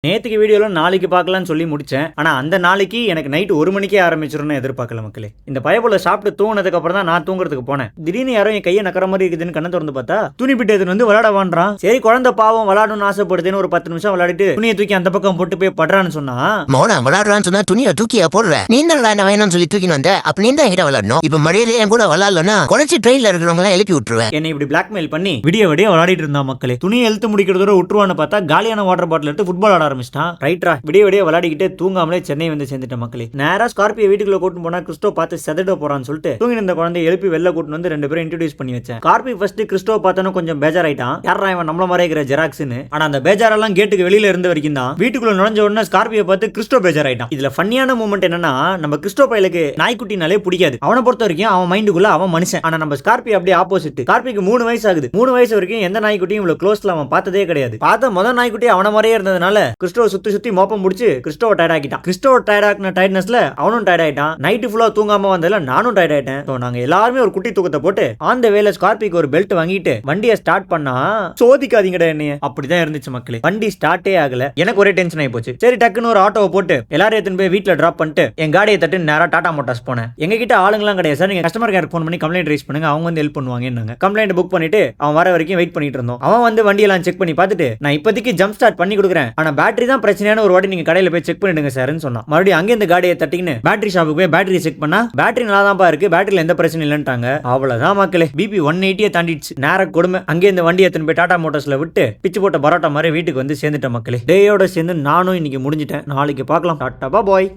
நேத்துக்கு வீடியோல நாளைக்கு பார்க்கலாம்னு சொல்லி முடிச்சேன். ஆனா அந்த நாளைக்கு எனக்கு நைட் 1 மணிக்கே ஆரம்பிச்சிரும்னு எதிர்பார்க்கல மக்களே. இந்த பயபுல சாப்பிட்டு தூங்கினதுக்கு அப்புறம் தான் நான் தூங்குறதுக்கு போனேன். திடீர்னு யாரோ என் கையை நக்கற மாதிரி இருக்குதுன்னு கண்ணை திறந்து பார்த்தா துணி பிட்டு எடுத்துட்டு வந்து விளையாடவான்றான். சரி குழந்தை பாவம் விளையாடணும்னு ஆசைப்படுதுன்னு ஒரு 10 நிமிஷம் விளையாடிட்டு துணியை தூக்கி அந்த பக்கம் போட்டு போய் படுறான்னு சொன்னா மோனா விளையாடுறான்னு சொன்னா துணியை தூக்கியா போடுற நீ என்ன வேணும்னு சொல்லி தூக்கின்னு வந்த அப்ப நீ தான் விளையாடணும். இப்ப மழையில என் கூட விளையாடலன்னா குறைச்சி ட்ரெயின்ல இருக்கிறவங்க எல்லாம் எழுப்பி விட்டுருவேன். என்னை இப்படி பிளாக்மெயில் பண்ணி விடிய விளையாடிட்டு இருந்தா மக்களே. துணியை எழுத்து முடிக்கிறதோட விட்டுருவான்னு பார்த்தா காலியான வாட்டர் பாட்டில் எடுத்து ஃபுட்பால் ஆட ஆரம்பிச்சிட்டான். ரைட்ரா விடிய விளையாடிக்கிட்டே தூங்காமலே சென்னை வந்து சேர்ந்துட்ட மக்களே. நேரா ஸ்கார்பியோ வீட்டுக்குள்ள கூட்டு போனா கிறிஸ்டோ பார்த்து செதட போறான்னு சொல்லிட்டு தூங்கி இருந்த குழந்தைய எழுப்பி வெளில கூட்டு வந்து 2 பேரும் இன்ட்ரோடியூஸ் பண்ணி வச்சேன். ஸ்கார்பியோ ஃபர்ஸ்ட் கிறிஸ்டோ பார்த்தனும் கொஞ்சம் பேஜாராயிட்டான். யாரா இவன் நம்மள மாதிரி இருக்கிற ஜெராக்ஸ்னு. ஆனா அந்த பேஜாரெல்லாம் கேட்டுக்கு வெளியில இருந்து வரைக்கும் தான். வீட்டுக்குள்ள நுழைஞ்ச உடனே ஸ்கார்பியோ பார்த்து கிறிஸ்டோ பேஜாராயிட்டான். இதுல ஃபன்னியான மூமெண்ட் என்னன்னா நம்ம கிறிஸ்டோ பையலுக்கு நாய்க்குட்டினாலே பிடிக்காது. அவனை பொறுத்த வரைக்கும் அவன் மைண்டுக்குள்ள அவன் மனுஷன். ஆனா நம்ம ஸ்கார்பியோ அப்படியே ஆப்போசிட். ஸ்கார்பியோக்கு 3 வயசு ஆகுது. 3 வயசு வரைக்கும் எந்த நாய்க்குட்டியும் இவ்வளவு க்ளோஸ்ல அவன் பார்த்ததே கிடையாது. பார்த்த முதல் நாய்க்குட்டி அவன மாதிரியே இருந்ததுனால கிறிஸ்டோ சுத்தி மோப்பம் முடிச்சு கிறிஸ்டோவை டயர்ட் ஆக்கிட்டான். கிறிஸ்டோவை டயர்ட் ஆக்கின டயர்ட்னஸ்ல அவனும் டயர்ட் ஆயிட்டான். நைட்டு ஃபுல்லா தூங்காம வந்ததுல நானும் டயர்ட் ஆயிட்டேன். சோ நாங்க எல்லாருமே ஒரு குட்டி தூக்கத்தை போட்டு ஆன் த வேல ஸ்கார்பியோக்கு ஒரு பெல்ட் வாங்கிட்டு வண்டியை ஸ்டார்ட் பண்ணா சோதிக்காதீங்கடா என்னைய. அப்படிதான் இருந்துச்சு மக்களே. வண்டி ஸ்டார்ட்டே ஆகல. எனக்கு ஒரே டென்ஷன் ஆகி போச்சு. சரி டக்குன்னு ஒரு ஆட்டோவை போட்டு எல்லாரும் எடுத்துன்னு போய் வீட்டுல டிராப் பண்ணிட்டு என் காடியை தட்டு நேரா டாடா மோட்டார்ஸ் போனேன். எங்க கிட்ட ஆளுங்கலாம் கிடையாது சார். நீங்க கஸ்டமர் கேர் ஃபோன் பண்ணி கம்ப்ளைண்ட் ரைஸ் பண்ணுங்க, அவங்க வந்து ஹெல்ப் பண்ணுவாங்க. கம்ப்ளைண்ட் புக் பண்ணிட்டு அவன் வர வரைக்கும் வெயிட் பண்ணிட்டு இருந்தோம். அவன் வந்து வண்டியெல்லாம் செக் பண்ணி பார்த்துட்டு நான் இப்போதைக்கு ஜம்ப் ஸ்டார்ட் பண்ணி கொடுக்குறேன், ஆனா பேட்டரி தான் பிரச்சனையான ஒரு வாட்டி நீங்க கடையில போய் செக் பண்ணிடுங்க சார்னு சொன்னான். மறுபடியும் அங்கே இந்த காடியை தட்டின்னு பேட்டரி ஷாப்புக்கு போய் பேட்டரி செக் பண்ணா பேட்டரி நல்லா தான் இருக்கு, பேட்டரியில எந்த பிரச்சனை இல்லைன்ட்டாங்க. அவ்வளவுதான் மக்களே. பிபி 180 தாண்டிடுச்சு. நேர கொடுமை. அங்கே இந்த வண்டி எடுத்துன்னு போய் டாடா மோட்டார்ஸ்ல விட்டு பிச்சு போட்ட பரோட்டா மாதிரி வீட்டுக்கு வந்து சேர்ந்துட்ட மக்களே. டேயோட சேர்ந்து நானும் இன்னைக்கு முடிஞ்சிட்டேன். நாளைக்கு பார்க்கலாம். டாடா பாய்.